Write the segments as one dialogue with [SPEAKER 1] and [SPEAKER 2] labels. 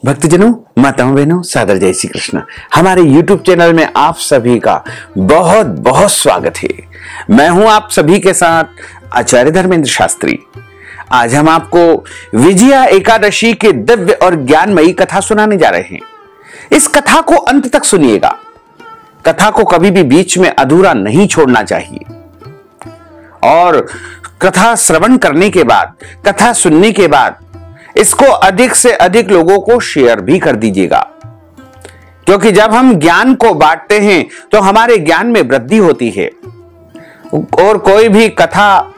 [SPEAKER 1] भक्तजनों, माताओं, बहनों, सादर जय श्री कृष्ण। हमारे YouTube चैनल में आप सभी का बहुत बहुत स्वागत है। मैं हूं आप सभी के साथ आचार्य धर्मेंद्र शास्त्री। आज हम आपको विजया एकादशी के दिव्य और ज्ञानमयी कथा सुनाने जा रहे हैं। इस कथा को अंत तक सुनिएगा। कथा को कभी भी बीच में अधूरा नहीं छोड़ना चाहिए और कथा श्रवण करने के बाद, कथा सुनने के बाद इसको अधिक से अधिक लोगों को शेयर भी कर दीजिएगा, क्योंकि जब हम ज्ञान को बांटते हैं तो हमारे ज्ञान में वृद्धि होती है। और कोई भी कथा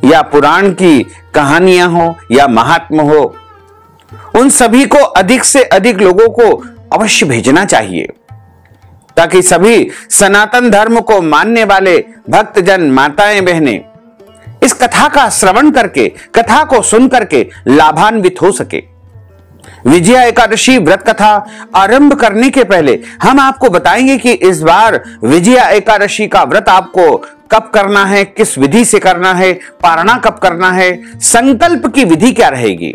[SPEAKER 1] या पुराण की कहानियां हो या महात्मा हो, उन सभी को अधिक से अधिक लोगों को अवश्य भेजना चाहिए, ताकि सभी सनातन धर्म को मानने वाले भक्तजन, माताएं, बहनें इस कथा का श्रवण करके, कथा को सुन करके लाभान्वित हो सके। विजया एकादशी व्रत कथा आरंभ करने के पहले हम आपको बताएंगे कि इस बार विजया एकादशी का व्रत आपको कब करना है, किस विधि से करना है, पारणा कब करना है, संकल्प की विधि क्या रहेगी,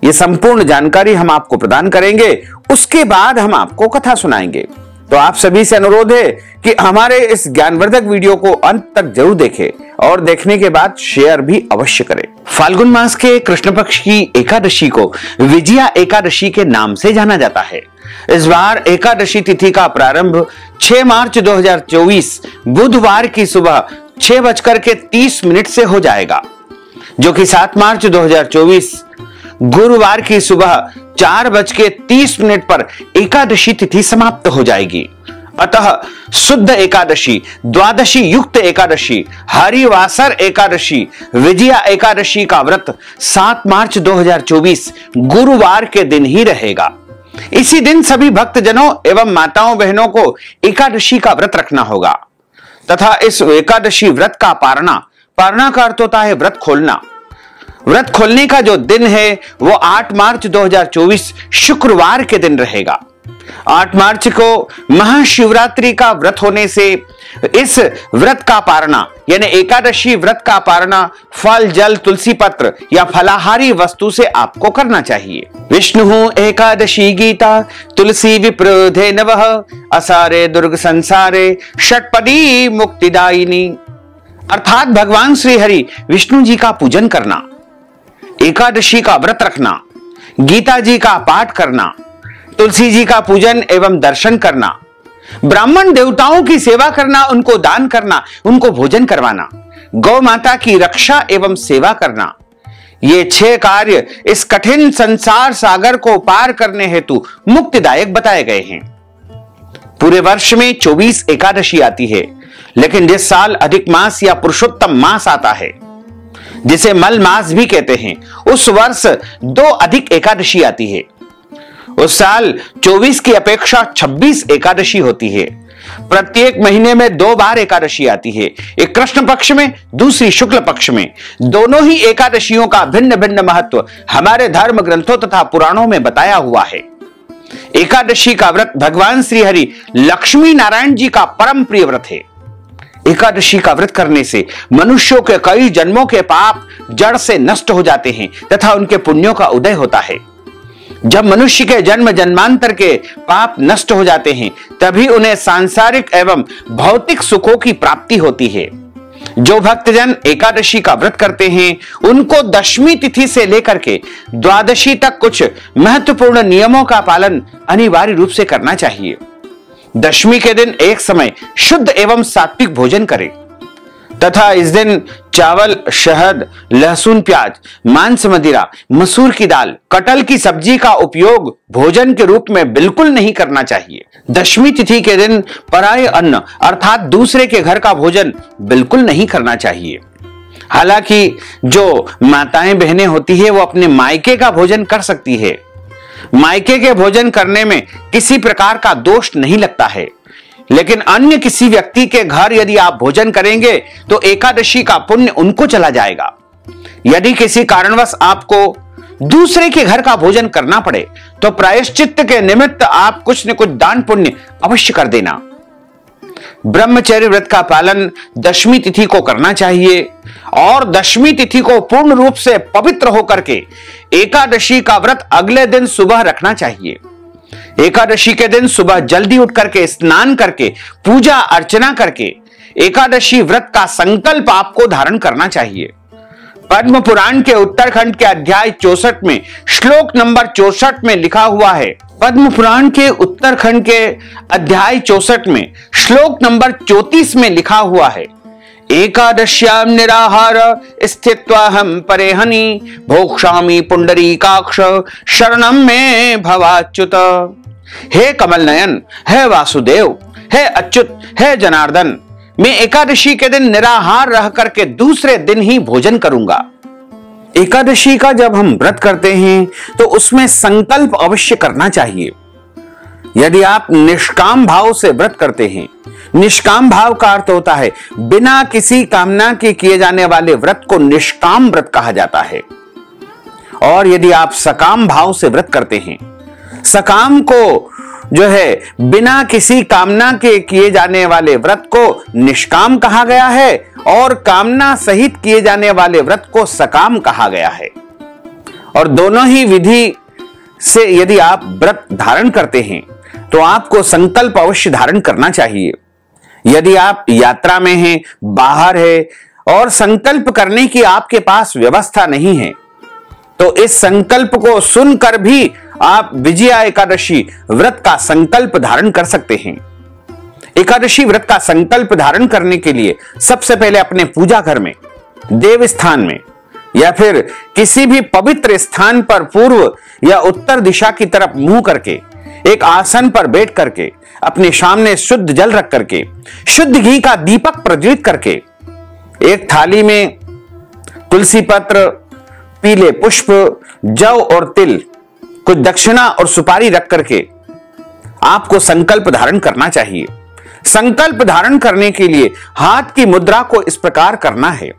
[SPEAKER 1] ये संपूर्ण जानकारी हम आपको प्रदान करेंगे। उसके बाद हम आपको कथा सुनाएंगे। तो आप सभी से अनुरोध है कि हमारे इस ज्ञानवर्धक वीडियो को अंत तक जरूर देखें और देखने के बाद शेयर भी अवश्य करें। फाल्गुन मास के कृष्ण पक्ष की एकादशी को विजया एकादशी के नाम से जाना जाता है। इस बार एकादशी तिथि का प्रारंभ 6 मार्च 2024 बुधवार की सुबह 6:30 से हो जाएगा, जो कि 7 मार्च 2024 गुरुवार की सुबह 4:30 पर एकादशी तिथि समाप्त हो जाएगी। अतः शुद्ध एकादशी, द्वादशी युक्त एकादशी, हरिवासर एकादशी, विजया एकादशी का व्रत 7 मार्च 2024 गुरुवार के दिन ही रहेगा। इसी दिन सभी भक्तजनों एवं माताओं बहनों को एकादशी का व्रत रखना होगा तथा इस एकादशी व्रत का पारणा का अर्थ होता है व्रत खोलना। व्रत खोलने का जो दिन है वो 8 मार्च 2024 शुक्रवार के दिन रहेगा। 8 मार्च को महाशिवरात्रि का व्रत होने से इस व्रत का पारणा यानी एकादशी व्रत का पारणा फल, जल, तुलसी पत्र या फलाहारी वस्तु से आपको करना चाहिए। विष्णु एकादशी गीता तुलसी विप्रोधे नवः असारे दुर्ग संसारे षटपदी मुक्तिदायिनी। अर्थात भगवान श्री हरि विष्णु जी का पूजन करना, एकादशी का व्रत रखना, गीता जी का पाठ करना, तुलसी जी का पूजन एवं दर्शन करना, ब्राह्मण देवताओं की सेवा करना, उनको दान करना, उनको भोजन करवाना, गौ माता की रक्षा एवं सेवा करना, ये 6 कार्य इस कठिन संसार सागर को पार करने हेतु मुक्तिदायक बताए गए हैं। पूरे वर्ष में 24 एकादशी आती है, लेकिन जिस साल अधिक मास या पुरुषोत्तम मास आता है, जिसे मल मास भी कहते हैं, उस वर्ष 2 अधिक एकादशी आती है। उस साल 24 की अपेक्षा 26 एकादशी होती है। प्रत्येक महीने में 2 बार एकादशी आती है, एक कृष्ण पक्ष में, दूसरी शुक्ल पक्ष में। दोनों ही एकादशियों का भिन्न भिन्न महत्व हमारे धर्म ग्रंथों तथा पुराणों में बताया हुआ है। एकादशी का व्रत भगवान श्री हरि लक्ष्मी नारायण जी का परम प्रिय व्रत है। एकादशी का व्रत करने से मनुष्यों के कई जन्मों के पाप जड़ से नष्ट हो जाते हैं तथा उनके पुण्यों का उदय होता है। जब मनुष्य के जन्म जन्मांतर के पाप नष्ट हो जाते हैं, तभी उन्हें सांसारिक एवं भौतिक सुखों की प्राप्ति होती है। जो भक्तजन एकादशी का व्रत करते हैं, उनको दशमी तिथि से लेकर के द्वादशी तक कुछ महत्वपूर्ण नियमों का पालन अनिवार्य रूप से करना चाहिए। दशमी के दिन एक समय शुद्ध एवं सात्विक भोजन करें तथा इस दिन चावल, शहद, लहसुन, प्याज, मांस, मदिरा, मसूर की दाल, कटहल की सब्जी का उपयोग भोजन के रूप में बिल्कुल नहीं करना चाहिए। दशमी तिथि के दिन पराये अन्न अर्थात दूसरे के घर का भोजन बिल्कुल नहीं करना चाहिए। हालांकि जो माताएं बहनें होती है वो अपने मायके का भोजन कर सकती है। मायके के भोजन करने में किसी प्रकार का दोष नहीं लगता है, लेकिन अन्य किसी व्यक्ति के घर यदि आप भोजन करेंगे तो एकादशी का पुण्य उनको चला जाएगा। यदि किसी कारणवश आपको दूसरे के घर का भोजन करना पड़े तो प्रायश्चित्त के निमित्त आप कुछ न कुछ दान पुण्य अवश्य कर देना। ब्रह्मचर्य व्रत का पालन दशमी तिथि को करना चाहिए और दशमी तिथि को पूर्ण रूप से पवित्र होकर के एकादशी का व्रत अगले दिन सुबह रखना चाहिए। एकादशी के दिन सुबह जल्दी उठ करके स्नान करके पूजा अर्चना करके एकादशी व्रत का संकल्प आपको धारण करना चाहिए। पद्म पुराण के उत्तरखंड के अध्याय 64 में श्लोक नंबर 64 में लिखा हुआ है। पद्म पुराण के उत्तरखंड के अध्याय 64 में श्लोक नंबर 34 में लिखा हुआ है, एकादश्याम निराहार स्थित्वाहम परेहनि भोक्ष्यामि पुंडरीकाक्ष शरणम में भवाच्युत। हे कमल नयन, हे वासुदेव, हे अच्युत, हे जनार्दन, मैं एकादशी के दिन निराहार रह करके दूसरे दिन ही भोजन करूंगा। एकादशी का जब हम व्रत करते हैं तो उसमें संकल्प अवश्य करना चाहिए। यदि आप निष्काम भाव से व्रत करते हैं, निष्काम भाव का अर्थ होता है बिना किसी कामना के किए जाने वाले व्रत को निष्काम व्रत कहा जाता है। और यदि आप सकाम भाव से व्रत करते हैं, सकाम को जो है बिना किसी कामना के किए जाने वाले व्रत को निष्काम कहा गया है और कामना सहित किए जाने वाले व्रत को सकाम कहा गया है। और दोनों ही विधि से यदि आप व्रत धारण करते हैं तो आपको संकल्प अवश्य धारण करना चाहिए। यदि आप यात्रा में हैं, बाहर है और संकल्प करने की आपके पास व्यवस्था नहीं है तो इस संकल्प को सुनकर भी आप विजया एकादशी व्रत का संकल्प धारण कर सकते हैं। एकादशी व्रत का संकल्प धारण करने के लिए सबसे पहले अपने पूजा घर में, देव स्थान में या फिर किसी भी पवित्र स्थान पर पूर्व या उत्तर दिशा की तरफ मुंह करके एक आसन पर बैठ करके अपने सामने शुद्ध जल रख करके शुद्ध घी का दीपक प्रज्वलित करके एक थाली में तुलसी पत्र, पीले पुष्प, जौ और तिल, कुछ दक्षिणा और सुपारी रख करके आपको संकल्प धारण करना चाहिए। संकल्प धारण करने के लिए हाथ की मुद्रा को इस प्रकार करना है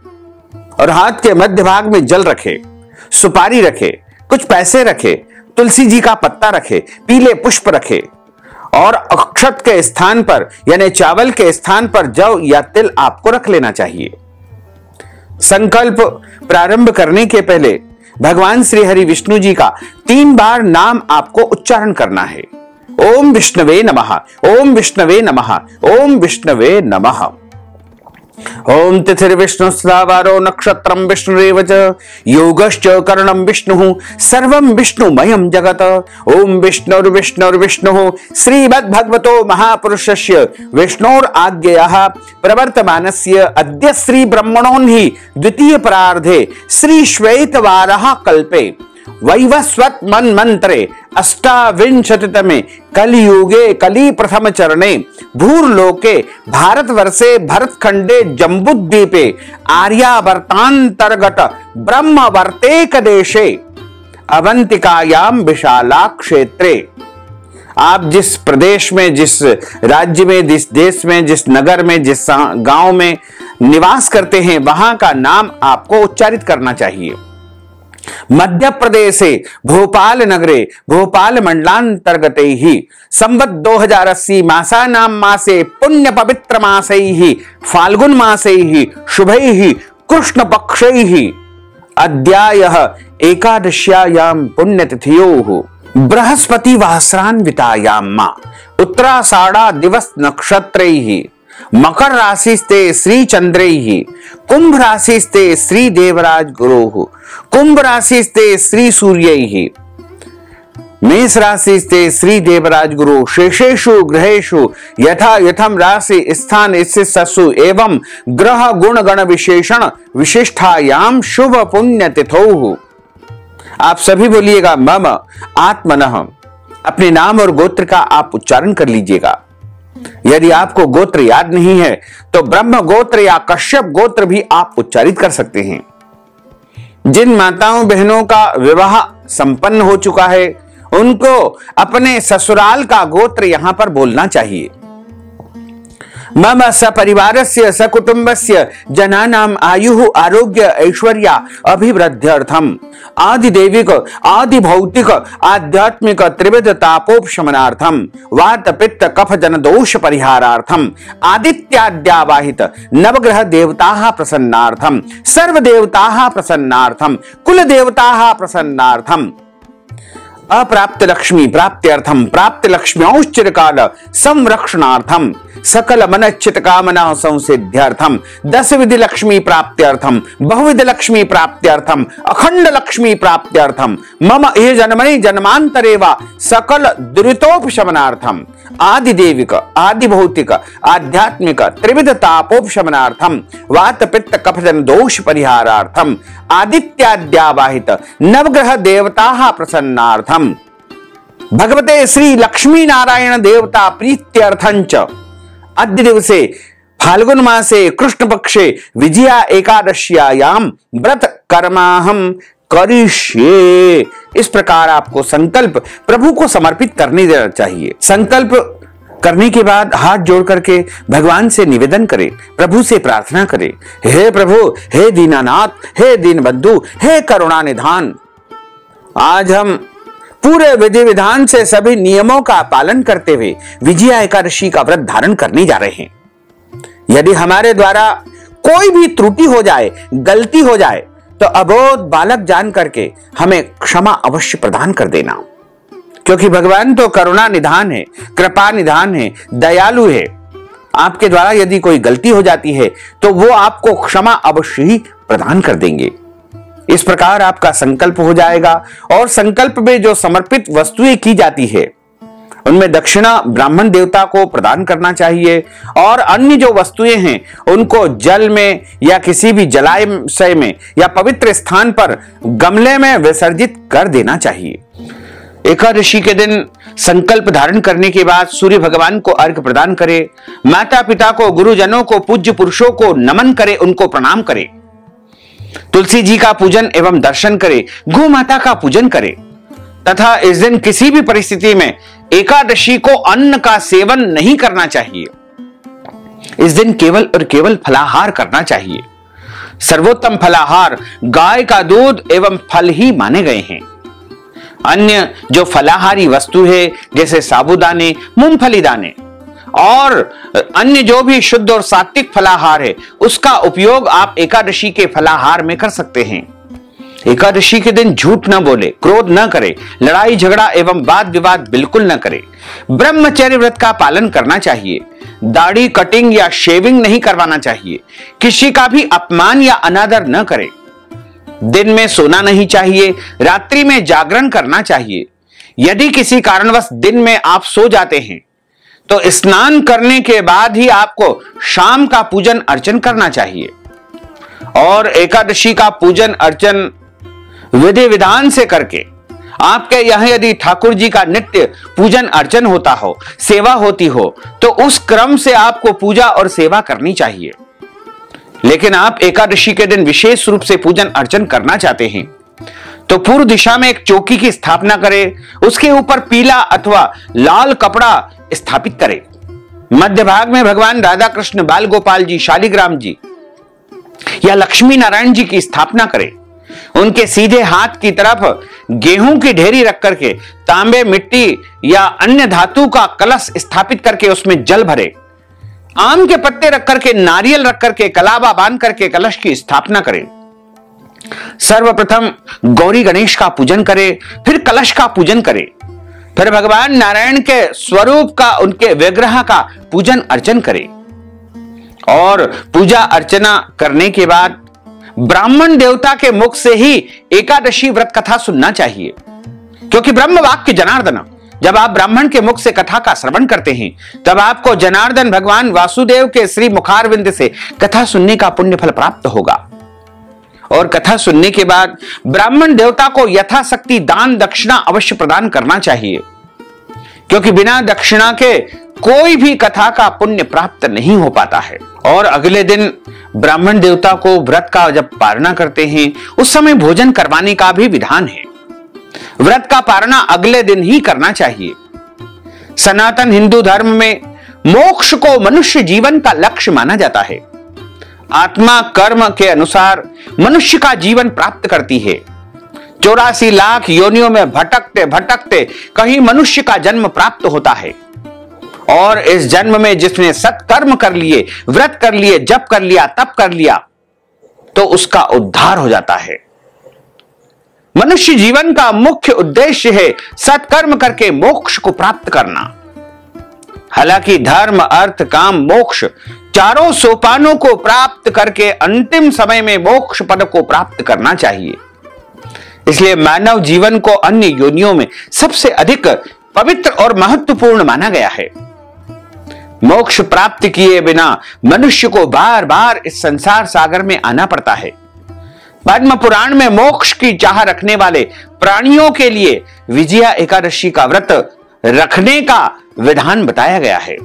[SPEAKER 1] और हाथ के मध्य भाग में जल रखे, सुपारी रखे, कुछ पैसे रखे, तुलसी जी का पत्ता रखे, पीले पुष्प रखे और अक्षत के स्थान पर यानी चावल के स्थान पर जौ या तिल आपको रख लेना चाहिए। संकल्प प्रारंभ करने के पहले भगवान श्री हरि विष्णु जी का 3 बार नाम आपको उच्चारण करना है। ओम विष्णवे नमः, ओम विष्णवे नमः, ओम विष्णवे नमः। ओम तिथिर्विष्णु स्लावारो नक्षत्रम विष्णुरेव च योगश्च करणम विष्णु सर्वं विष्णुमयं जगत। ओम विष्णुर्विष्णुर्विष्णुः श्रीमद्भगवतो महापुरुषस्य विष्णोर आज्ञयाः प्रवर्तमानस्य अद्य श्री ब्रह्मणोन्हि द्वितीय परार्धे श्री श्वेतवारः कल्पे वैवस्वत मन्वंतरे अष्टाविंशतितमे कलियुगे कली प्रथम चरणे भूर्लोके भारतवर्षे भरतखंडे जम्बूद्वीपे आर्यावर्तांतर्गत ब्रह्मवर्तेक देशे अवंतिकायाम विशाला क्षेत्रे। आप जिस प्रदेश में, जिस राज्य में, जिस देश में, जिस नगर में, जिस गांव में निवास करते हैं वहां का नाम आपको उच्चारित करना चाहिए। मध्य प्रदेशे भोपाल नगरे भोपाल मंडलांतर्गते ही संवत् 2080 मासानां मासे पुण्य पवित्र मासे ही फाल्गुन मासे ही शुभै ही कृष्ण पक्षै ही अद्यायः एकादश्यायां पुण्यतिथयोः बृहस्पति वासरान्वितायां मा उत्तराषाढ़ा दिवस नक्षत्रैः मकर राशिस्ते श्री चंद्रैः कुंभ राशिस्ते श्री देवराज गुरोः कुंभ राशिस्ते श्री सूर्यैः मेष राशिस्ते श्री देवराज गुरु शेषेषु ग्रहेषु यथा यथम राशि स्थान स्थितसु एवं ग्रह गुण गण विशेषण विशिष्टायाम शुभ पुण्य तिथौ। आप सभी बोलिएगा मम आत्मनः। अपने नाम और गोत्र का आप उच्चारण कर लीजिएगा। यदि आपको गोत्र याद नहीं है तो ब्रह्म गोत्र या कश्यप गोत्र भी आप उच्चारित कर सकते हैं। जिन माताओं बहनों का विवाह संपन्न हो चुका है उनको अपने ससुराल का गोत्र यहां पर बोलना चाहिए। मम सपरिवारस्य सकुटुम्बस्य जनानाम् आयुः आरोग्य ऐश्वर्य अभिवृद्ध्यर्थम आदिदैविक आदिभौतिक आध्यात्मिक त्रिविध तापोपशमनार्थम वात पित्त कफ जन दोष परिहारार्थम आदित्याद्यावाहित नवग्रह देवताः प्रसन्नार्थम सर्व देवताः प्रसन्नार्थम कुल देवताः प्रसन्नार्थम अप्राप्त लक्ष्मी प्राप्त्यर्थम प्राप्त लक्ष्म्यौश्चिरकाल संरक्षणार्थम सकल मनच्चित कामना संसिद्ध्यर्थम 10 विधि लक्ष्मी प्राप्त्यर्थम बहुविध लक्ष्मी प्राप्त्यर्थम अखंड लक्ष्मी प्राप्त्यर्थम मम इह जन्मनि जन्मांतरे वा सकल दुरितोपशमनार्थम आदि देविक आदि भौतिक आध्यात्मिक त्रिविध तापोपशमनार्थम वात पित्त कफ जन दोष परिहारार्थम आदित्याद्यावाहित नवग्रह देवताः प्रसन्नार्थम भगवते श्री लक्ष्मी नारायण देवता प्रीत्यर्थंच अद्य दिवसे फाल्गुन मासे कृष्ण पक्षे विजया एकादश्यायाम व्रत कर्माहम करिष्ये। इस प्रकार आपको संकल्प प्रभु को समर्पित करने देना चाहिए। संकल्प करने के बाद हाथ जोड़ करके भगवान से निवेदन करें, प्रभु से प्रार्थना करें, हे प्रभु, हे दीनानाथ, हे दीनबंधु, हे करुणा निधान, आज हम पूरे विधि विधान से सभी नियमों का पालन करते हुए विजया एकादशी का व्रत धारण करने जा रहे हैं। यदि हमारे द्वारा कोई भी त्रुटि हो जाए, गलती हो जाए, तो अबोध बालक जान करके हमें क्षमा अवश्य प्रदान कर देना, क्योंकि भगवान तो करुणा निधान है, कृपा निधान है, दयालु है। आपके द्वारा यदि कोई गलती हो जाती है तो वो आपको क्षमा अवश्य ही प्रदान कर देंगे। इस प्रकार आपका संकल्प हो जाएगा और संकल्प में जो समर्पित वस्तुएं की जाती है उनमें दक्षिणा ब्राह्मण देवता को प्रदान करना चाहिए और अन्य जो वस्तुएं हैं उनको जल में या किसी भी जलाशय में या पवित्र स्थान पर गमले में विसर्जित कर देना चाहिए। एकादशी के दिन संकल्प धारण करने के बाद सूर्य भगवान को अर्घ्य प्रदान करें, माता पिता को, गुरुजनों को, पूज्य पुरुषों को नमन करें, उनको प्रणाम करें, तुलसी जी का पूजन एवं दर्शन करें, गौ माता का पूजन करें तथा इस दिन किसी भी परिस्थिति में एकादशी को अन्न का सेवन नहीं करना चाहिए। इस दिन केवल और केवल फलाहार करना चाहिए। सर्वोत्तम फलाहार गाय का दूध एवं फल ही माने गए हैं। अन्य जो फलाहारी वस्तु है जैसे साबूदाने, मूंगफली दाने और अन्य जो भी शुद्ध और सात्विक फलाहार है उसका उपयोग आप एकादशी के फलाहार में कर सकते हैं। एकादशी के दिन झूठ न बोले, क्रोध न करे, लड़ाई झगड़ा एवं वाद विवाद बिल्कुल न करे, ब्रह्मचर्य व्रत का पालन करना चाहिए, दाढ़ी कटिंग या शेविंग नहीं करवाना चाहिए, किसी का भी अपमान या अनादर न करे, दिन में सोना नहीं चाहिए, रात्रि में जागरण करना चाहिए। यदि किसी कारणवश दिन में आप सो जाते हैं तो स्नान करने के बाद ही आपको शाम का पूजन अर्चन करना चाहिए और एकादशी का पूजन अर्चन विधि विधान से करके आपके यहां यदि ठाकुर जी का नित्य पूजन अर्चन होता हो, सेवा होती हो, तो उस क्रम से आपको पूजा और सेवा करनी चाहिए। लेकिन आप एकादशी के दिन विशेष रूप से पूजन अर्चन करना चाहते हैं तो पूर्व दिशा में एक चौकी की स्थापना करें, उसके ऊपर पीला अथवा लाल कपड़ा स्थापित करें। मध्य भाग में भगवान राधा कृष्ण, बाल गोपाल जी, शालिग्राम जी या लक्ष्मी नारायण जी की स्थापना करें। उनके सीधे हाथ की तरफ गेहूं की ढेरी रख करके तांबे, मिट्टी या अन्य धातु का कलश स्थापित करके उसमें जल भरे, आम के पत्ते रख करके, नारियल रख करके, कलावा बांध करके कलश की स्थापना करें। सर्वप्रथम गौरी गणेश का पूजन करें, फिर कलश का पूजन करें, फिर भगवान नारायण के स्वरूप का, उनके विग्रह का पूजन अर्चन करें और पूजा अर्चना करने के बाद ब्राह्मण देवता के मुख से ही एकादशी व्रत कथा सुनना चाहिए, क्योंकि ब्रह्म वाक्य जनार्दन, जब आप ब्राह्मण के मुख से कथा का श्रवण करते हैं तब आपको जनार्दन भगवान वासुदेव के श्री मुखारविंद से कथा सुनने का पुण्य फल प्राप्त होगा। और कथा सुनने के बाद ब्राह्मण देवता को यथाशक्ति दान दक्षिणा अवश्य प्रदान करना चाहिए, क्योंकि बिना दक्षिणा के कोई भी कथा का पुण्य प्राप्त नहीं हो पाता है। और अगले दिन ब्राह्मण देवता को व्रत का जब पारणा करते हैं उस समय भोजन करवाने का भी विधान है। व्रत का पारणा अगले दिन ही करना चाहिए। सनातन हिंदू धर्म में मोक्ष को मनुष्य जीवन का लक्ष्य माना जाता है। आत्मा कर्म के अनुसार मनुष्य का जीवन प्राप्त करती है। 84 लाख योनियों में भटकते भटकते कहीं मनुष्य का जन्म प्राप्त होता है, और इस जन्म में जिसने सत्कर्म कर लिए, व्रत कर लिए, जप कर लिया, तप कर लिया, तो उसका उद्धार हो जाता है। मनुष्य जीवन का मुख्य उद्देश्य है सत्कर्म करके मोक्ष को प्राप्त करना। हालांकि धर्म, अर्थ, काम, मोक्ष चारों सोपानों को प्राप्त करके अंतिम समय में मोक्ष पद को प्राप्त करना चाहिए। इसलिए मानव जीवन को अन्य योनियों में सबसे अधिक पवित्र और महत्वपूर्ण माना गया है। मोक्ष प्राप्त किए बिना मनुष्य को बार बार इस संसार सागर में आना पड़ता है। पद्म पुराण में मोक्ष की चाह रखने वाले प्राणियों के लिए विजया एकादशी का व्रत रखने का विधान बताया गया है।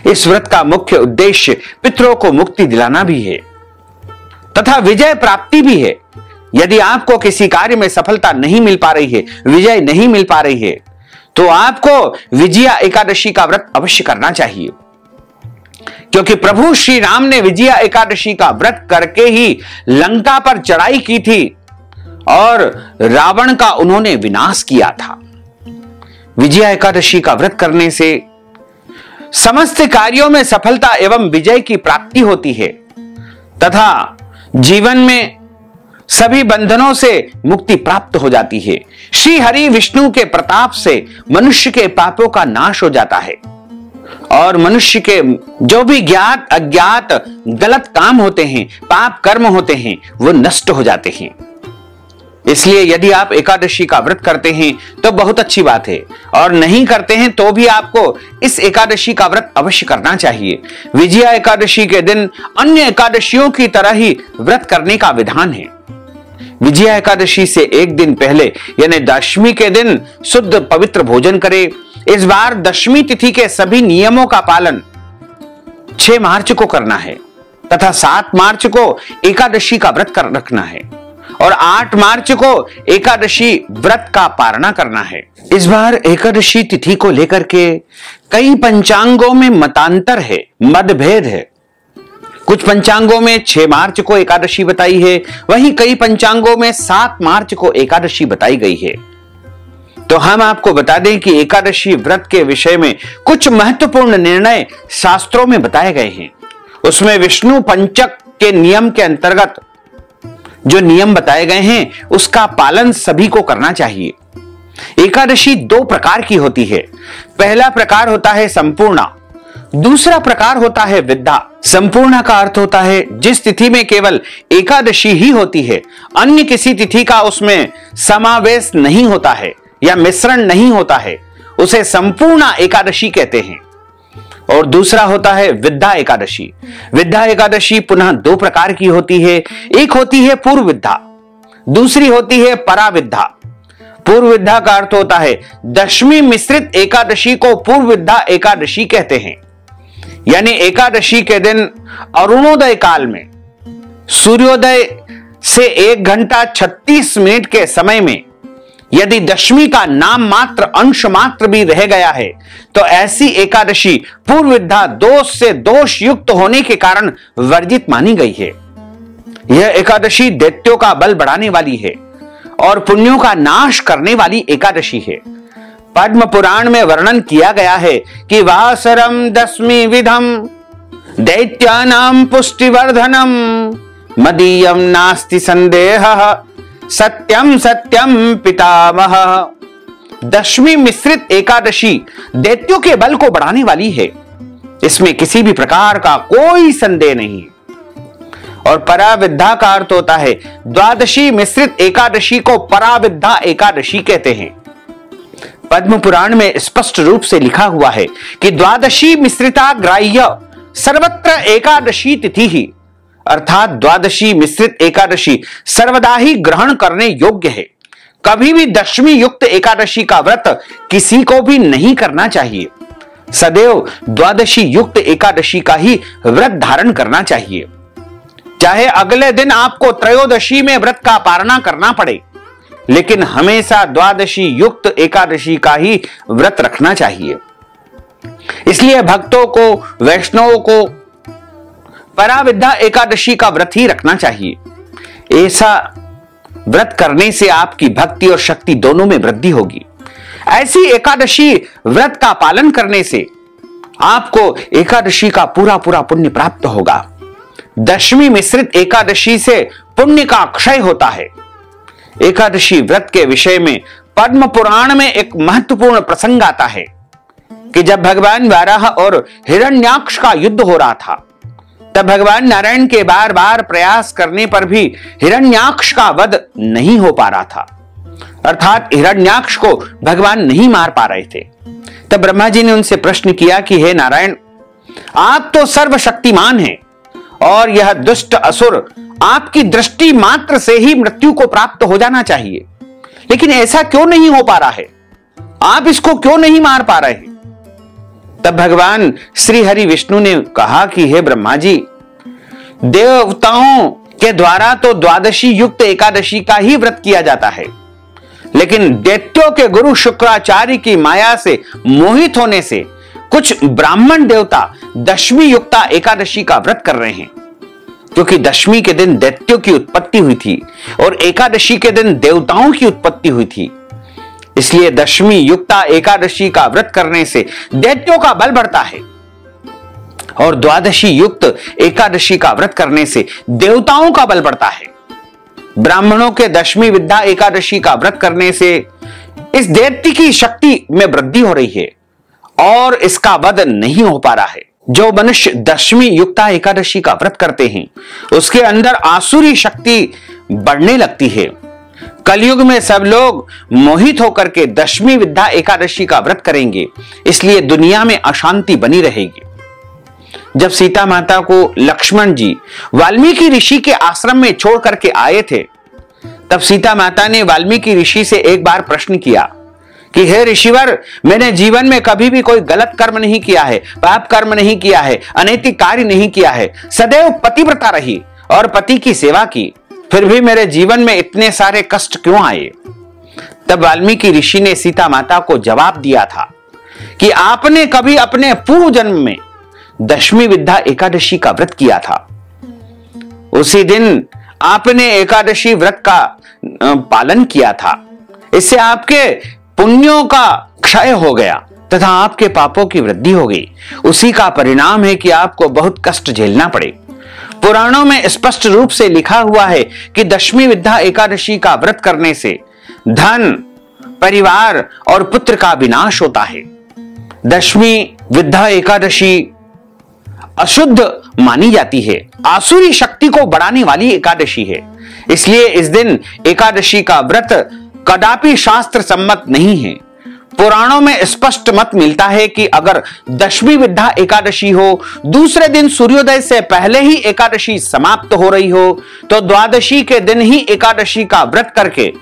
[SPEAKER 1] इस व्रत का मुख्य उद्देश्य पितरों को मुक्ति दिलाना भी है तथा विजय प्राप्ति भी है। यदि आपको किसी कार्य में सफलता नहीं मिल पा रही है, विजय नहीं मिल पा रही है, तो आपको विजया एकादशी का व्रत अवश्य करना चाहिए, क्योंकि प्रभु श्री राम ने विजया एकादशी का व्रत करके ही लंका पर चढ़ाई की थी और रावण का उन्होंने विनाश किया था। विजया एकादशी का व्रत करने से समस्त कार्यों में सफलता एवं विजय की प्राप्ति होती है तथा जीवन में सभी बंधनों से मुक्ति प्राप्त हो जाती है। श्री हरि विष्णु के प्रताप से मनुष्य के पापों का नाश हो जाता है और मनुष्य के जो भी ज्ञात अज्ञात गलत काम होते हैं, पाप कर्म होते हैं, वो नष्ट हो जाते हैं। इसलिए यदि आप एकादशी का व्रत करते हैं तो बहुत अच्छी बात है, और नहीं करते हैं तो भी आपको इस एकादशी का व्रत अवश्य करना चाहिए। विजया एकादशी के दिन अन्य एकादशियों की तरह ही व्रत करने का विधान है। विजया एकादशी से एक दिन पहले यानी दशमी के दिन शुद्ध पवित्र भोजन करें। इस बार दशमी तिथि के सभी नियमों का पालन 6 मार्च को करना है तथा 7 मार्च को एकादशी का व्रत रखना है और 8 मार्च को एकादशी व्रत का पारणा करना है। इस बार एकादशी तिथि को लेकर के कई पंचांगों में मतांतर है, मतभेद है। कुछ पंचांगों में 6 मार्च को एकादशी बताई है, वहीं कई पंचांगों में 7 मार्च को एकादशी बताई गई है। तो हम आपको बता दें कि एकादशी व्रत के विषय में कुछ महत्वपूर्ण निर्णय शास्त्रों में बताए गए हैं। उसमें विष्णु पंचक के नियम के अंतर्गत जो नियम बताए गए हैं उसका पालन सभी को करना चाहिए। एकादशी 2 प्रकार की होती है। पहला प्रकार होता है संपूर्णा, दूसरा प्रकार होता है विद्या। संपूर्णा का अर्थ होता है जिस तिथि में केवल एकादशी ही होती है, अन्य किसी तिथि का उसमें समावेश नहीं होता है या मिश्रण नहीं होता है, उसे संपूर्णा एकादशी कहते हैं। और दूसरा होता है विद्या एकादशी। विद्या एकादशी पुनः 2 प्रकार की होती है। एक होती है पूर्व विद्या, दूसरी होती है पराविद्या। पूर्व विद्या का अर्थ होता है दशमी मिश्रित एकादशी को पूर्व विद्या एकादशी कहते हैं। यानी एकादशी के दिन अरुणोदय काल में सूर्योदय से 1 घंटा 36 मिनट के समय में यदि दशमी का नाम मात्र अंश मात्र भी रह गया है तो ऐसी एकादशी पूर्व विद्या दोष से दोष युक्त होने के कारण वर्जित मानी गई है। यह एकादशी दैत्यों का बल बढ़ाने वाली है और पुण्यों का नाश करने वाली एकादशी है। पद्म पुराण में वर्णन किया गया है कि वासरम दशमी विधम दैत्यानां पुष्टिवर्धनम मदीयम नास्ति संदेहः सत्यम सत्यम पितामह। दशमी मिश्रित एकादशी दैत्यों के बल को बढ़ाने वाली है, इसमें किसी भी प्रकार का कोई संदेह नहीं। और पराविद्या का अर्थ होता है द्वादशी मिश्रित एकादशी को पराविद्या एकादशी कहते हैं। पद्म पुराण में स्पष्ट रूप से लिखा हुआ है कि द्वादशी मिश्रिता ग्राह्य सर्वत्र एकादशी तिथि ही, अर्थात द्वादशी मिश्रित एकादशी सर्वदा ही ग्रहण करने योग्य है। कभी भी दशमी युक्त एकादशी का व्रत किसी को भी नहीं करना चाहिए। सदैव द्वादशी युक्त एकादशी का ही व्रत धारण करना चाहिए, चाहे अगले दिन आपको त्रयोदशी में व्रत का पारणा करना पड़े, लेकिन हमेशा द्वादशी युक्त एकादशी का ही व्रत रखना चाहिए। इसलिए भक्तों को, वैष्णवों को पराविद्या एकादशी का व्रत ही रखना चाहिए। ऐसा व्रत करने से आपकी भक्ति और शक्ति दोनों में वृद्धि होगी। ऐसी एकादशी व्रत का पालन करने से आपको एकादशी का पूरा पूरा पुण्य प्राप्त होगा। दशमी मिश्रित एकादशी से पुण्य का क्षय होता है। एकादशी व्रत के विषय में पद्म पुराण में एक महत्वपूर्ण प्रसंग आता है कि जब भगवान वाराह और हिरण्याक्ष का युद्ध हो रहा था, तब भगवान नारायण के बार बार प्रयास करने पर भी हिरण्याक्ष का वध नहीं हो पा रहा था, अर्थात हिरण्याक्ष को भगवान नहीं मार पा रहे थे। तब ब्रह्मा जी ने उनसे प्रश्न किया कि हे नारायण, आप तो सर्वशक्तिमान हैं और यह दुष्ट असुर आपकी दृष्टि मात्र से ही मृत्यु को प्राप्त हो जाना चाहिए, लेकिन ऐसा क्यों नहीं हो पा रहा है? आप इसको क्यों नहीं मार पा रहे हैं? तब भगवान श्री हरि विष्णु ने कहा कि हे ब्रह्मा जी, देवताओं के द्वारा तो द्वादशी युक्त एकादशी का ही व्रत किया जाता है, लेकिन दैत्यों के गुरु शुक्राचार्य की माया से मोहित होने से कुछ ब्राह्मण देवता दशमी युक्ता एकादशी का व्रत कर रहे हैं। क्योंकि दशमी के दिन दैत्यों की उत्पत्ति हुई थी और एकादशी के दिन देवताओं की उत्पत्ति हुई थी, इसलिए दशमी युक्ता एकादशी का व्रत करने से दैत्यों का बल बढ़ता है और द्वादशी युक्त एकादशी का व्रत करने से देवताओं का बल बढ़ता है। ब्राह्मणों के दशमी विद्या एकादशी का व्रत करने से इस दैत्य की शक्ति में वृद्धि हो रही है और इसका वध नहीं हो पा रहा है। जो मनुष्य दशमी युक्ता एकादशी का व्रत करते हैं, उसके अंदर आसुरी शक्ति बढ़ने लगती है। कलयुग में सब लोग मोहित होकर के दशमी विद्या एकादशी का व्रत करेंगे, इसलिए दुनिया में अशांति बनी रहेगी। जब सीता माता को लक्ष्मण जी वाल्मीकि ऋषि के आश्रम में छोड़ करके आए थे, तब सीता माता ने वाल्मीकि ऋषि से एक बार प्रश्न किया कि हे ऋषिवर, मैंने जीवन में कभी भी कोई गलत कर्म नहीं किया है, पाप कर्म नहीं किया है, अनैतिक कार्य नहीं किया है, सदैव पतिव्रता रही और पति की सेवा की, फिर भी मेरे जीवन में इतने सारे कष्ट क्यों आए? तब वाल्मीकि ऋषि ने सीता माता को जवाब दिया था कि आपने कभी अपने पूर्व जन्म में दशमी विद्या एकादशी का व्रत किया था। उसी दिन आपने एकादशी व्रत का पालन किया था। इससे आपके पुण्यों का क्षय हो गया तथा आपके पापों की वृद्धि हो गई। उसी का परिणाम है कि आपको बहुत कष्ट झेलना पड़े। पुराणों में स्पष्ट रूप से लिखा हुआ है कि दशमी विद्या एकादशी का व्रत करने से धन, परिवार और पुत्र का विनाश होता है। दशमी विद्या एकादशी अशुद्ध मानी जाती है, आसुरी शक्ति को बढ़ाने वाली एकादशी है, इसलिए इस दिन एकादशी का व्रत कदापि शास्त्र सम्मत नहीं है। पुराणों में स्पष्ट मत मिलता है कि अगर दशमी विद्या एकादशी हो, दूसरे दिन सूर्योदय से पहले ही एकादशी समाप्त हो रही हो, तो द्वादशी के दिन ही एकादशी का व्रत करके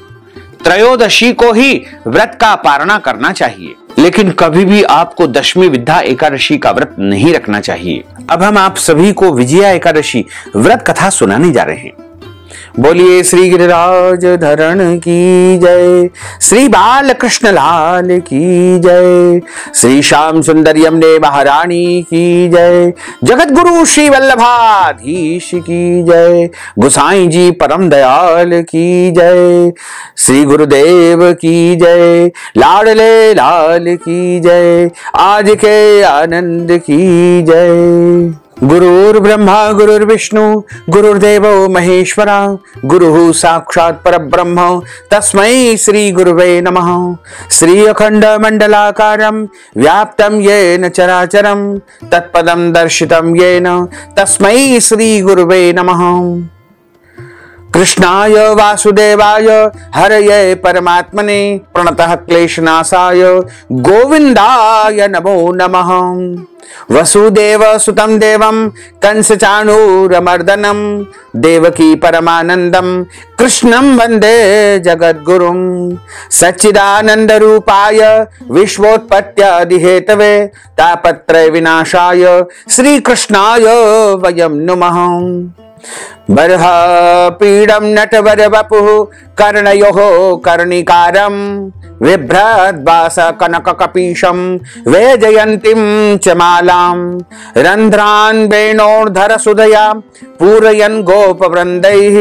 [SPEAKER 1] त्रयोदशी को ही व्रत का पारणा करना चाहिए। लेकिन कभी भी आपको दशमी विद्या एकादशी का व्रत नहीं रखना चाहिए। अब हम आप सभी को विजया एकादशी व्रत कथा सुनाने जा रहे हैं। बोलिए श्री गिरिराज धरण की जय, श्री बाल कृष्ण लाल की जय, श्री श्याम सुंदर यमुने महारानी की जय, जगत गुरु श्री वल्लभाधीश की जय, गोसाई जी परम दयाल की जय, श्री गुरुदेव की जय, लाडले लाल की जय, आज के आनंद की जय। गुरुर्ब्रह्मा गुरुर्विष्णु गुरुर्देवो महेश्वरा, गुरुः साक्षात् परब्रह्म तस्मै श्री गुरुवे नमः। श्री अखंड मंडलाकारं व्याप्तं येन चराचरं तत्पदं दर्शितं येन तस्मै श्री गुरुवे नमः। कृष्णाय वासुदेवाय हरये परमात्मने प्रणतः क्लेशनाशाय गोविंदाय नमो नमः। वसुदेव सुतं देवं कंसचाणूरमर्दनं देवकी परमानंदं कृष्णं वंदे जगद्गुरुं। सच्चिदानंद रूपाय विश्वोत्पत्त्यादिहेतवे तापत्रय विनाशाय श्री कृष्णाय वयं नुमः। बर्हा पीडं नटवर वपुः कर्णयोः कर्णिकारं बिभ्रद्वास कनककपीशं वैजयन्तीं च मालां रन्ध्रान् वेणोर्धर सुधया पूरयन् गोपवृन्दैः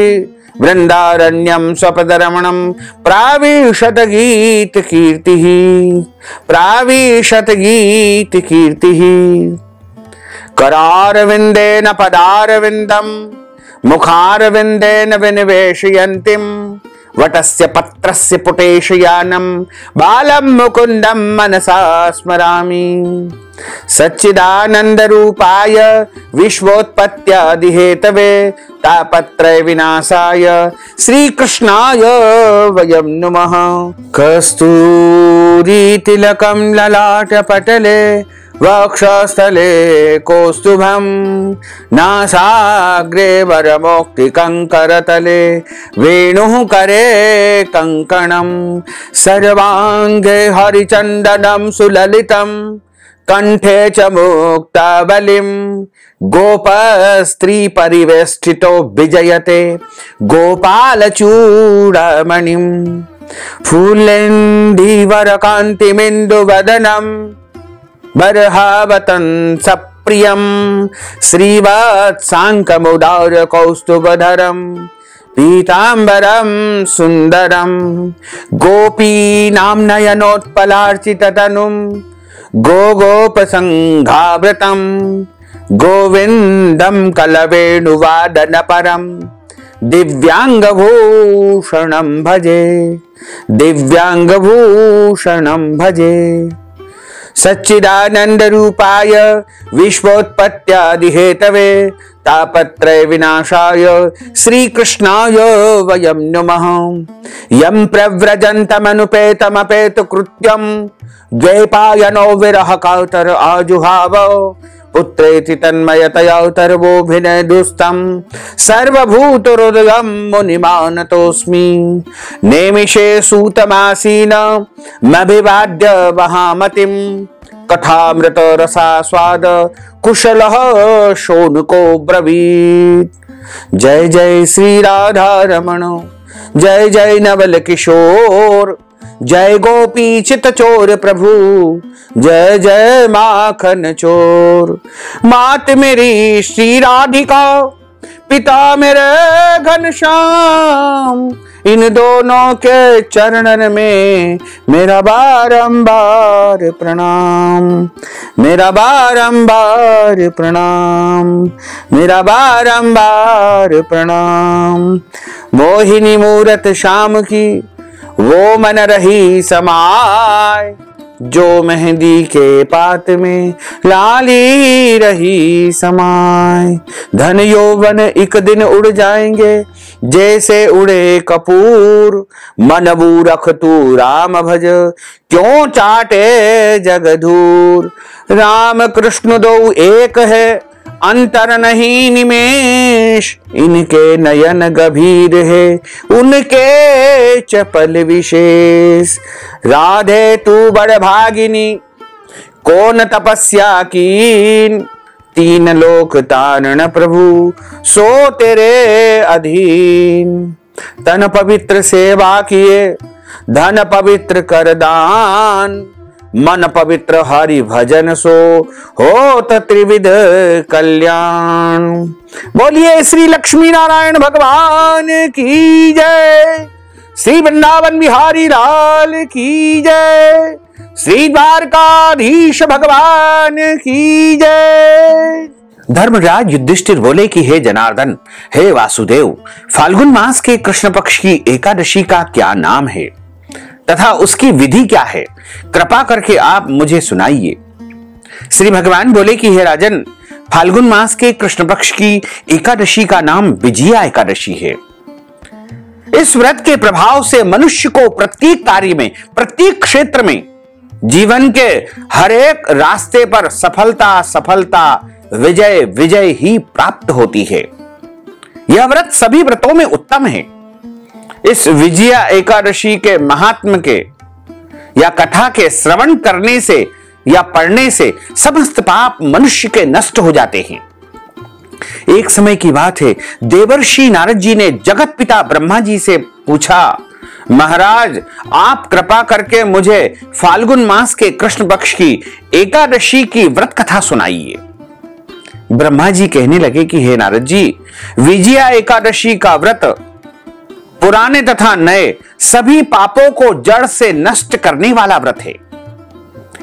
[SPEAKER 1] वृन्दारण्यं स्वपदरमणं प्राविशत गीतकीर्तिः करारविन्देन पदारविन्दं मुखारविन्देन विनिवेशयन्तीं वटस्य पत्रस्य पुटेशयानं बालं मुकुन्दं मनसा स्मरामि। सच्चिदानंद रूपाय विश्वोत्पत्त्यादिहेतवे तापत्रय विनाशाय श्रीकृष्णाय वयं नुमः। कस्तूरी तिलकं ललाटपटले वक्षस्थले कौस्तुभं नासाग्रे वरमौक्तिकङ्करतले वेणुः करे कङ्कणं सर्वाङ्गे हरिचन्दनं सुललितं कंठे च मुक्तावलिं गोपस्त्री परिवेष्टितो विजयते गोपालचूडामणिं फूलेन्दीवरकान्तिमिन्दुवदनं बर्हावतं सप्रियं श्रीवत्साङ्कमुदारकौस्तुभधरं पीताम्बरं सुन्दरं गोपीनां नयनोत्पलार्चिततनुं गोगोपसंघावृतं गोविन्दं कलवेणुवादनपरं दिव्यांगभूषणं भजे सच्चिदानंद रूपाय विश्वोत्पत्त्यादिहेतवे तापत्रय विनाशाय श्रीकृष्णाय वयं नुमः। यं प्रव्रजन्तमनुपेतमपेतु कृत्यं द्वैपायनो विरह कातर आजुहाव पुत्रेति तन्मयतयातर्वोभिनयदुस्तं सर्वभूतहृदयं मुनिमानतोऽस्मि। नेमिषे सूतमासीनमभिवाद्य महामतिं कथामृत रसास्वाद कुशलः शौनको ब्रवीत्। जय जय श्री राधा रमण जय जय नवल किशोर जय गोपी चित चोर प्रभु जय जय माखन चोर। मात मेरी श्री राधिका पिता मेरे घनश्याम इन दोनों के चरणन में मेरा बारंबार प्रणाम मेरा बारंबार प्रणाम मेरा बारंबार प्रणाम। मोहिनी मूरत श्याम की वो मन रही समाय जो मेहंदी के पात में लाली रही समाय। धन यौवन एक दिन उड़ जाएंगे जैसे उड़े कपूर मनबू रख तू राम भज क्यों चाटे जगधूर। राम कृष्ण दो एक है अंतर नहीं निमेष इनके नयन गभीर है उनके चपल विशेष। राधे तू बड़ भागिनी कौन तपस्या कीन तीन लोक तारण प्रभु सो तेरे अधीन। तन पवित्र सेवा किए धन पवित्र कर दान मन पवित्र हरि भजन सो होत त्रिविध कल्याण। बोलिए श्री लक्ष्मी नारायण भगवान की जय। श्री वृंदावन बिहारी लाल की जय। श्री द्वारकाधीश भगवान की जय। धर्मराज युधिष्ठिर बोले कि हे जनार्दन हे वासुदेव फाल्गुन मास के कृष्ण पक्ष की एकादशी का क्या नाम है तथा उसकी विधि क्या है कृपा करके आप मुझे सुनाइए। श्री भगवान बोले कि हे राजन फाल्गुन मास के कृष्ण पक्ष की एकादशी का नाम विजया एकादशी है। इस व्रत के प्रभाव से मनुष्य को प्रत्येक कार्य में प्रत्येक क्षेत्र में जीवन के हर एक रास्ते पर सफलता सफलता विजय विजय ही प्राप्त होती है। यह व्रत सभी व्रतों में उत्तम है। इस विजया एकादशी के महात्म के या कथा के श्रवण करने से या पढ़ने से समस्त पाप मनुष्य के नष्ट हो जाते हैं। एक समय की बात है देवर्षि नारद जी ने जगत पिता ब्रह्मा जी से पूछा महाराज, आप कृपा करके मुझे फाल्गुन मास के कृष्ण पक्ष की एकादशी की व्रत कथा सुनाइए। ब्रह्मा जी कहने लगे कि हे नारद जी, विजया एकादशी का व्रत पुराने तथा नए सभी पापों को जड़ से नष्ट करने वाला व्रत है।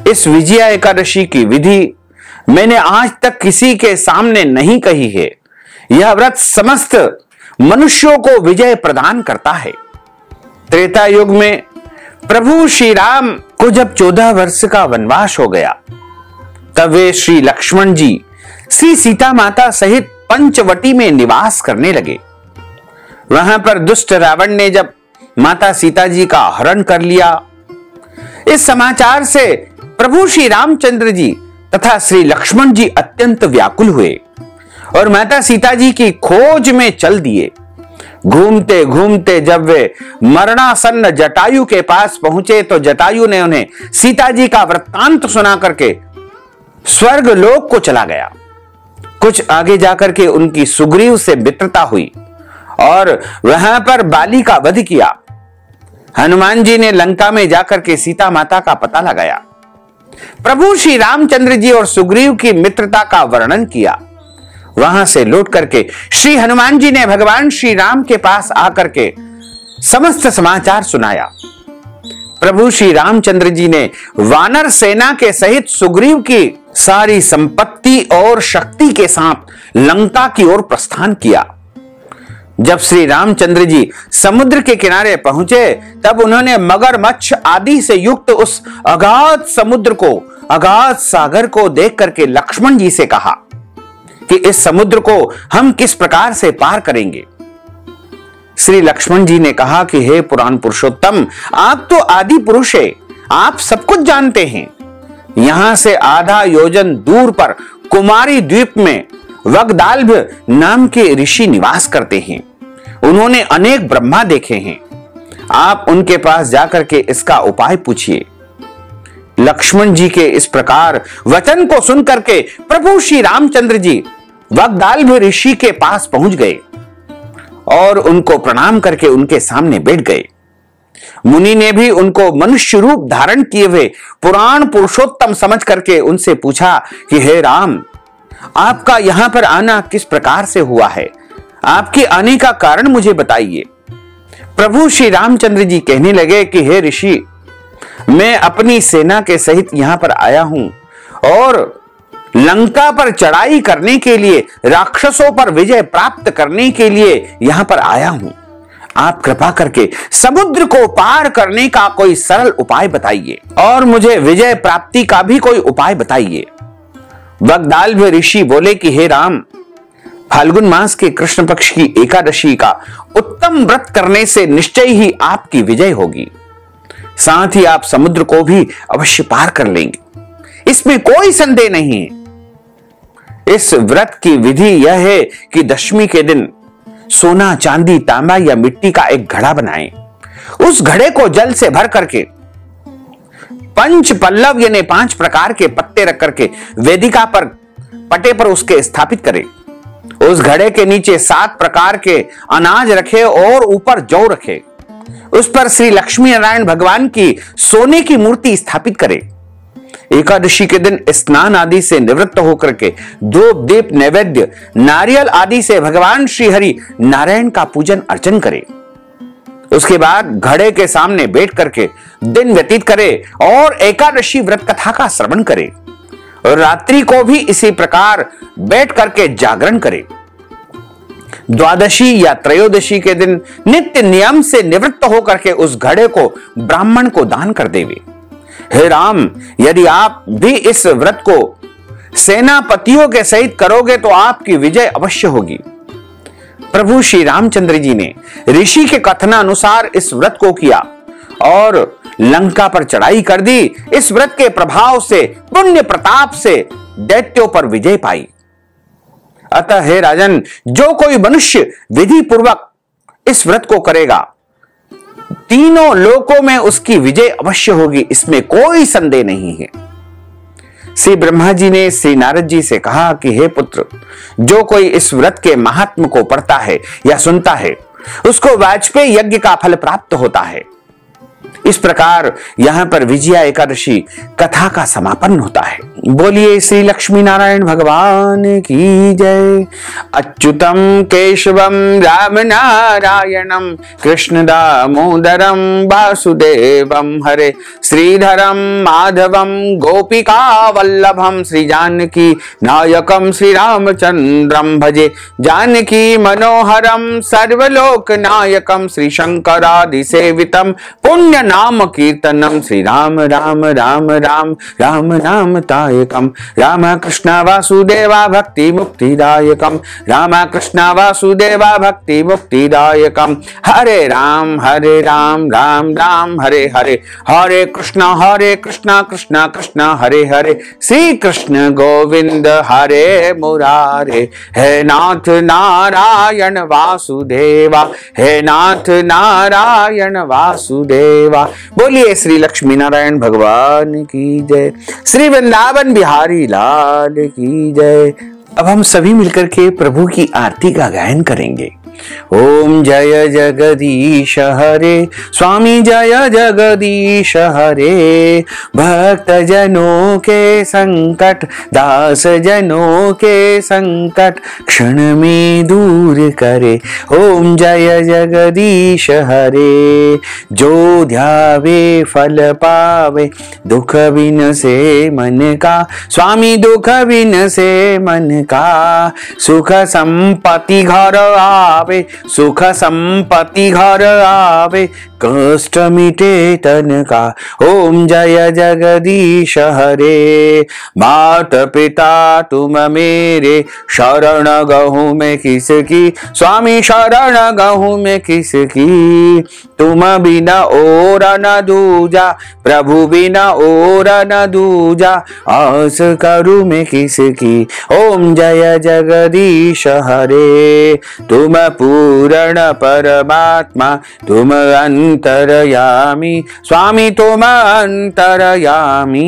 [SPEAKER 1] इस विजया एकादशी की विधि मैंने आज तक किसी के सामने नहीं कही है। यह व्रत समस्त मनुष्यों को विजय प्रदान करता है। त्रेता युग में प्रभु श्री राम को जब 14 वर्ष का वनवास हो गया, तब वे श्री लक्ष्मण जी श्री सीता माता सहित पंचवटी में निवास करने लगे। वहां पर दुष्ट रावण ने जब माता सीता जी का हरण कर लिया, इस समाचार से प्रभु श्री रामचंद्र जी तथा श्री लक्ष्मण जी अत्यंत व्याकुल हुए और माता सीता जी की खोज में चल दिए। घूमते घूमते जब वे मरणासन्न जटायु के पास पहुंचे तो जटायु ने उन्हें सीता जी का वृत्तांत सुना करके स्वर्ग लोक को चला गया। कुछ आगे जाकर के उनकी सुग्रीव से मित्रता हुई और वहां पर बाली का वध किया। हनुमान जी ने लंका में जाकर के सीता माता का पता लगाया। प्रभु श्री रामचंद्र जी और सुग्रीव की मित्रता का वर्णन किया। वहां से लौट करके श्री हनुमान जी ने भगवान श्री राम के पास आकर के समस्त समाचार सुनाया। प्रभु श्री रामचंद्र जी ने वानर सेना के सहित सुग्रीव की सारी संपत्ति और शक्ति के साथ लंका की ओर प्रस्थान किया। जब श्री रामचंद्र जी समुद्र के किनारे पहुंचे, तब उन्होंने मगरमच्छ आदि से युक्त उस अगाध समुद्र को, अगाध सागर को देख करके लक्ष्मण जी से कहा कि इस समुद्र को हम किस प्रकार से पार करेंगे। श्री लक्ष्मण जी ने कहा कि हे पुराण पुरुषोत्तम, आप तो आदि पुरुष है, आप सब कुछ जानते हैं। यहां से आधा योजन दूर पर कुमारी द्वीप में वगदाल्भ नाम के ऋषि निवास करते हैं। उन्होंने अनेक ब्रह्मा देखे हैं। आप उनके पास जाकर के इसका उपाय पूछिए। लक्ष्मण जी के इस प्रकार वचन को सुनकर के प्रभु श्री रामचंद्र जी वगदाल्भ ऋषि के पास पहुंच गए और उनको प्रणाम करके उनके सामने बैठ गए। मुनि ने भी उनको मनुष्य रूप धारण किए हुए पुराण पुरुषोत्तम समझ करके उनसे पूछा कि हे राम, आपका यहां पर आना किस प्रकार से हुआ है? आपके आने का कारण मुझे बताइए। प्रभु श्री रामचंद्र जी कहने लगे कि हे ऋषि, मैं अपनी सेना के सहित यहां पर आया हूं और लंका पर चढ़ाई करने के लिए, राक्षसों पर विजय प्राप्त करने के लिए यहां पर आया हूं। आप कृपा करके समुद्र को पार करने का कोई सरल उपाय बताइए और मुझे विजय प्राप्ति का भी कोई उपाय बताइए। वगदाल्भ ऋषि बोले कि हे राम, फाल्गुन मास के कृष्ण पक्ष की एकादशी का उत्तम व्रत करने से निश्चय ही आपकी विजय होगी। साथ ही आप समुद्र को भी अवश्य पार कर लेंगे, इसमें कोई संदेह नहीं है। इस व्रत की विधि यह है कि दशमी के दिन सोना, चांदी, तांबा या मिट्टी का एक घड़ा बनाएं। उस घड़े को जल से भर करके पंच पल्लव यानी 5 प्रकार के पत्ते रख करके वेदिका पर, पटे पर उसके स्थापित करें। उस घड़े के नीचे 7 प्रकार के अनाज रखे और ऊपर जौ रखे। उस पर श्री लक्ष्मी नारायण भगवान की सोने की मूर्ति स्थापित करें। एकादशी के दिन स्नान आदि से निवृत्त होकर के धूप, दीप, नैवेद्य, नारियल आदि से भगवान श्री हरि नारायण का पूजन अर्चन करें। उसके बाद घड़े के सामने बैठ करके दिन व्यतीत करे और एकादशी व्रत कथा का श्रवण करे और रात्रि को भी इसी प्रकार बैठ करके जागरण करे। द्वादशी या त्रयोदशी के दिन नित्य नियम से निवृत्त होकर के उस घड़े को ब्राह्मण को दान कर देवे। हे राम, यदि आप भी इस व्रत को सेनापतियों के सहित करोगे तो आपकी विजय अवश्य होगी। प्रभु श्री रामचंद्र जी ने ऋषि के कथनानुसार इस व्रत को किया और लंका पर चढ़ाई कर दी। इस व्रत के प्रभाव से, पुण्य प्रताप से दैत्यों पर विजय पाई। अतः हे राजन, जो कोई मनुष्य विधि पूर्वक इस व्रत को करेगा, तीनों लोकों में उसकी विजय अवश्य होगी, इसमें कोई संदेह नहीं है। श्री ब्रह्मा जी ने श्री नारद जी से कहा कि हे पुत्र, जो कोई इस व्रत के महात्म को पढ़ता है या सुनता है, उसको वाजपेयी यज्ञ का फल प्राप्त होता है। इस प्रकार यहाँ पर विजया एकादशी कथा का समापन होता है। बोलिए श्री लक्ष्मी नारायण भगवान की जय। अच्युतम केशवम राम नारायणम कृष्ण दामोदरम वासुदेवम हरे श्रीधरम माधवम गोपिका वल्लभम श्री जानकी नायकम श्री रामचंद्रम भजे जानकी मनोहरम सर्वलोक नायकम श्री शंकरादि सेवितम पुण्य नाम कीर्तनम श्री राम राम राम राम राम नाम तायकम राम कृष्ण वासुदेवा भक्ति मुक्तिदायकम राम कृष्ण वासुदेवा भक्ति मुक्तिदायकम हरे राम राम राम हरे हरे हरे कृष्ण कृष्ण कृष्ण हरे हरे श्री कृष्ण गोविंद हरे मुरारे हे नाथ नारायण वासुदेवा हे नाथ नारायण वासुदेवा। बोलिए श्री लक्ष्मी नारायण भगवान की जय। श्री वृंदावन बिहारी लाल की जय। अब हम सभी मिलकर के प्रभु की आरती का गायन करेंगे। ओम जय जगदीश हरे स्वामी जय जगदीश हरे भक्त जनों के संकट दास जनों के संकट क्षण में दूर करे। ओम जय जगदीश हरे जो ध्यावे फल पावे दुख बिन से मन का स्वामी दुख बिन से मन का सुख संपत्ति घर आवे सुख संपत्ति घर आवे कष्ट मिटे तन का। ओम जय जगदीश हरे मात पिता तुम मेरे शरण गहूँ में किसकी स्वामी शरण गहूँ में किसकी तुम बिना और न दूजा प्रभु बिना और न दूजा आस करूँ मैं किसकी। ओम जय जगदीश हरे तुम पूर्ण परमात्मा तुम अंतरयामी स्वामी तुम अंतरयामी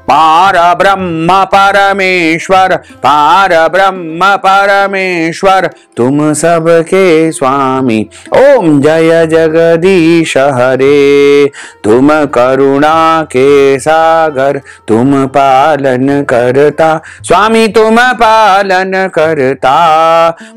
[SPEAKER 1] पार ब्रह्म परमेश्वर पार ब्रह्म परमेश्वर तुम सबके स्वामी। ओम जय जगदीश हरे तुम करुणा के सागर तुम पालन करता स्वामी तुम पालन करता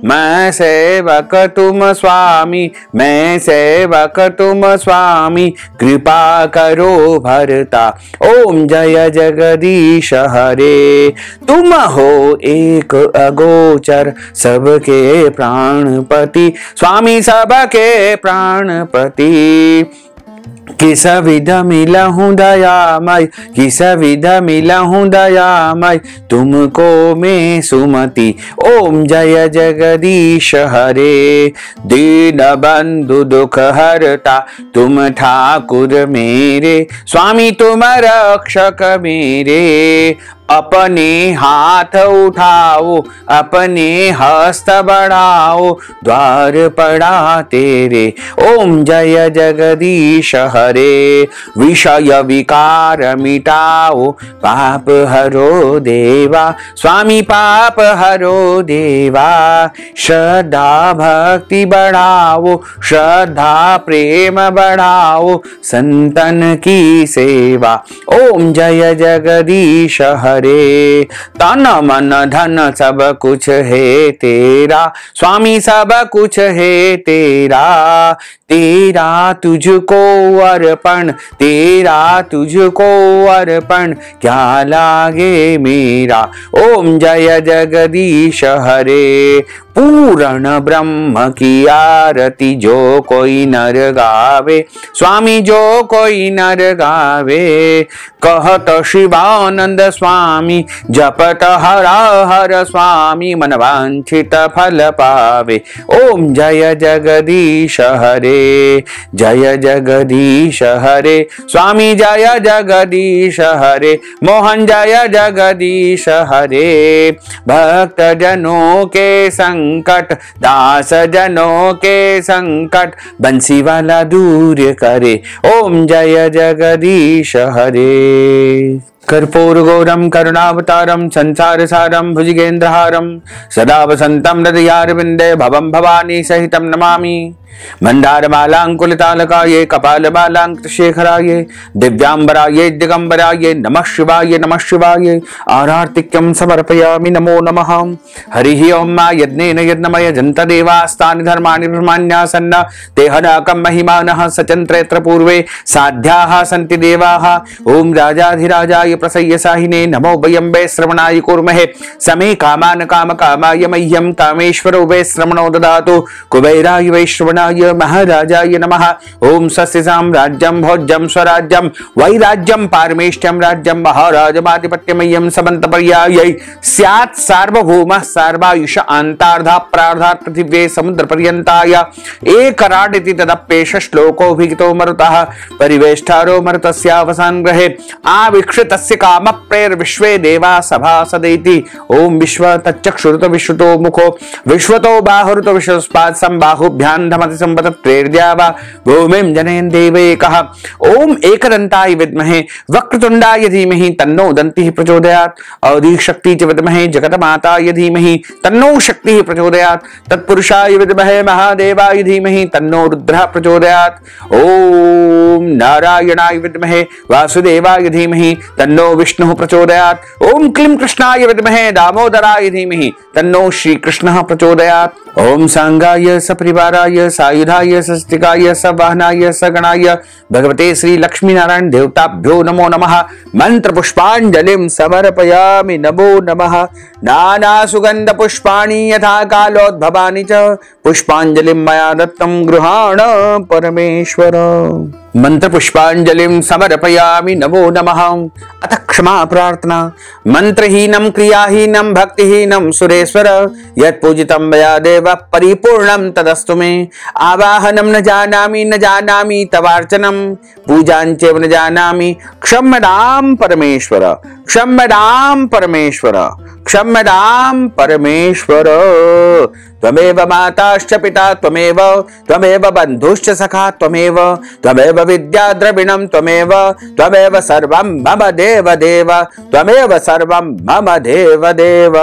[SPEAKER 1] मैं सेवक तुम स्वामी मैं सेवक तुम स्वामी कृपा करो भरता। ओम जय जगदीश हरे तुम हो एक अगोचर सबके प्राणपति स्वामी सबके प्राणपति किस विध मिलहूँ दयामय किस विध मिलहूँ दयामय तुमको मैं सुमति। ओम जय जगदीश हरे दीन बंधु दुख हरता तुम ठाकुर मेरे स्वामी तुम रक्षक मेरे अपने हाथ उठाओ अपने हस्त बढ़ाओ द्वार पड़ा तेरे। ओम जय जगदीश हरे विषय विकार मिटाओ पाप हरो देवा स्वामी पाप हरो देवा श्रद्धा भक्ति बढ़ाओ श्रद्धा प्रेम बढ़ाओ संतन की सेवा। ओम जय जगदीश हरे तन मन धन सब कुछ है तेरा स्वामी सब कुछ है तेरा तेरा तुझको अर्पण तेरा तुझको अर्पण क्या लागे मेरा। ओम जय जगदीश हरे पूर्ण ब्रह्म की आरती जो कोई नर गावे स्वामी जो कोई नर गावे कहत शिवानंद स्वामी जपत हरा हर स्वामी मन वांछित फल पावे। ओम जय जगदीश हरे जय जगदीश हरे स्वामी जय जगदीश हरे मोहन जय जगदीश हरे भक्त जनों के संकट दास जनों के संकट बंसी वाला दूर करे। ओम जय जगदीश हरे। कर्पूरगौरं करुणावतारं संसारसारं भुजगेन्द्रहारं सदा वसन्तं हृदयारविन्दे भवं भवानी सहितं नमामि। मंदारमालांकुलितालकाये कपालबालांकृतशेखराये दिव्यांबराये दिगंबराये नमः शिवाय आरार्तिक्यं समर्पयामि नमो नमः। हरिः ओं मा यज्ञेन यज्ञमय जन्तदेवास्तानि धर्माणि ब्रह्माण्यासन्न तेहनाकं महिमानः सचन्त्रयत्र पूर्वे साध्याः सन्ति देवाः। ओं राजाधिराजाय प्रसय्यसाहिने नमो वयम्बे श्रवणाय कुर्महे समे कामान काम कामाय मह्यं कामेश्वरो वै श्रवणो ददातु कुबेराय वै श्रवणाय महाराजाय नमः। ओम सस्य साम्राज्यं भोज्यं स्वराज्यं वैराज्यं पारमेष्ठ्यं राज्यं महाराजमाधिपत्यमय्यं समन्तपर्यायै स्यात् सार्वभौमः सर्वायुष आन्तार्धा प्रार्धात् पृथिव्ये समुद्रपर्यन्ताय एकराडिति तदप्येष श्लोकोऽभिहितो मरुतः परिवेष्टारो मरुतस्यावसान ग्रहे आविक्षितस्य कामप्रेर्विश्वे देवा सभासदेति। ओम विश्व तच्चक्षुरुत विश्वतो मुखो विश्वतो बाहुरुत विश्वस्पात् संबाहुभ्यां धमति संपतत्रेर्द्यावा भूमिं जनयन् देवैकः। ओम एकदन्ताय विद्महे वक्रतुण्डाय धीमहि तन्नो दन्तिः प्रचोदयात् आदिशक्ति च विद्महे जगन्माताय धीमहि तन्नो शक्तिः प्रचोदयात् तत्पुरुषाय विद्महे महादेवाय धीमहि तन्नो रुद्रः प्रचोदयात्। ओम नारायणाय विद्महे वासुदेवाय धीमहि तन्नो विष्णुः प्रचोदयात्। ओम क्लीं कृष्णाय विद्महे दामोदराय धीमहि तन्नो श्रीकृष्णः प्रचोदयात्। ओम सांगाय सपरिवाराय सायुधाय सस्तिकाय सवाहनाय सगणाय भगवते श्री लक्ष्मी नारायण देवताभ्यो नमो नमः। मंत्र पुष्पांजलिं समर्पयामि नमो नमः। नाना सुगंध पुष्पाणि यथा कालोद्भवानि च पुष्पांजलिं मया दत्तं गृहाण परमेश्वर। मंत्र पुष्पांजलिं समर्पयामि नमो नमः। अथ क्षमा प्रार्थना। मंत्रहीनं क्रियाहीनं भक्तिहीनं सुरेश्वर यत्पूजितं मया देव परिपूर्णं तदस्तु मे। आवाहनं न जानामि तवार्चनं पूजां चैव न जानामि क्षम्यतां परमेश्वर क्षम्यतां परमेश्वर क्षम्यतां परमेश्वर। त्वमेव माताश्च पिता त्वमेव बन्धुश्च सखा त्वमेव विद्या द्रविणं त्वमेव सर्वं मम देव त्वमेव सर्वं मम देव देव।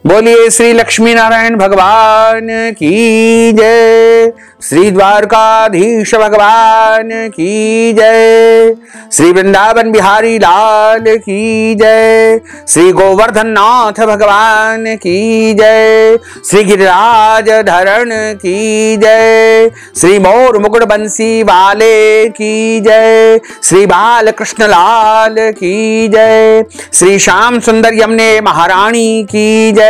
[SPEAKER 1] बोलिए श्री लक्ष्मी नारायण भगवान की जय। श्री द्वारकाधीश भगवान की जय। श्री वृंदावन बिहारी लाल की जय। श्री गोवर्धन नाथ भगवान की जय। श्री गिरिराज धरण की जय। श्री मोर मुकुट बंसी वाले की जय। श्री बाल कृष्ण लाल की जय। श्री श्याम सुंदर यमुने महारानी की जय।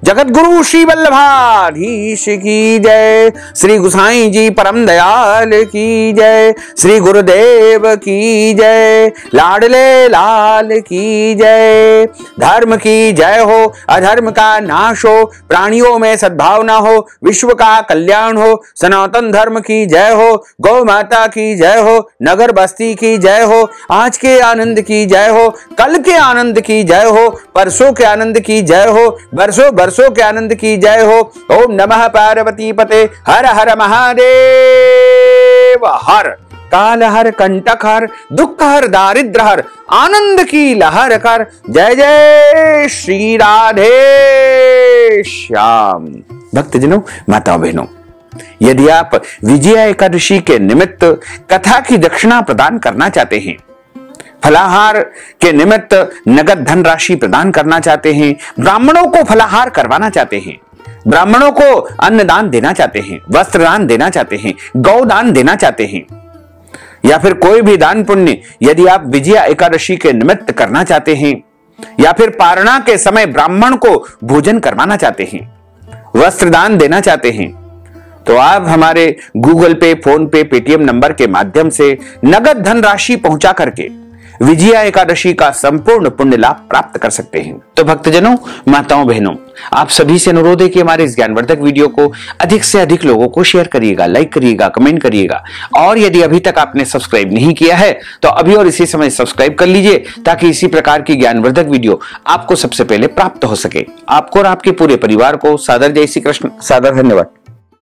[SPEAKER 1] जगत गुरु श्री वल्लभाधीश की जय। श्री गुसाई जी परम दयाल की जय। श्री गुरुदेव की जय। लाडले लाल की जय। धर्म की जय हो अधर्म का नाश हो प्राणियों में सद्भावना हो विश्व का कल्याण हो सनातन धर्म की जय हो गौ माता की जय हो नगर बस्ती की जय हो आज के आनंद की जय हो कल के आनंद की जय हो परसों के आनंद की जय हो बरसों बरसों के आनंद की जय हो। ओम नमः पार्वती पते हर हर महादेव हर काल हर कंटक हर दुख हर दारिद्र हर आनंद की लहर कर जय जय श्री राधे श्याम। भक्तजनों माताओं बहनों यदि आप विजया एकादशी के निमित्त कथा की दक्षिणा प्रदान करना चाहते हैं फलाहार के निमित्त नगद धन राशि प्रदान करना चाहते हैं ब्राह्मणों को फलाहार करवाना चाहते हैं ब्राह्मणों को अन्नदान देना चाहते हैं वस्त्र दान देना चाहते हैं गौदान देना चाहते हैं या फिर कोई भी दान पुण्य यदि आप विजया एकादशी के निमित्त करना चाहते हैं या फिर पारणा के समय ब्राह्मण को भोजन करवाना चाहते हैं वस्त्र दान देना चाहते हैं तो आप हमारे गूगल पे फोन पे पेटीएम नंबर के माध्यम से नगद धन राशि पहुंचा करके विजया एकादशी का संपूर्ण पुण्य लाभ प्राप्त कर सकते हैं। तो भक्तजनों माताओं बहनों आप सभी से अनुरोध है कि हमारे इस ज्ञानवर्धक वीडियो को अधिक से अधिक लोगों को शेयर करिएगा लाइक करिएगा कमेंट करिएगा और यदि अभी तक आपने सब्सक्राइब नहीं किया है तो अभी और इसी समय सब्सक्राइब कर लीजिए ताकि इसी प्रकार की ज्ञानवर्धक वीडियो आपको सबसे पहले प्राप्त हो सके। आपको और आपके पूरे परिवार को सादर जय श्री कृष्ण। सादर धन्यवाद।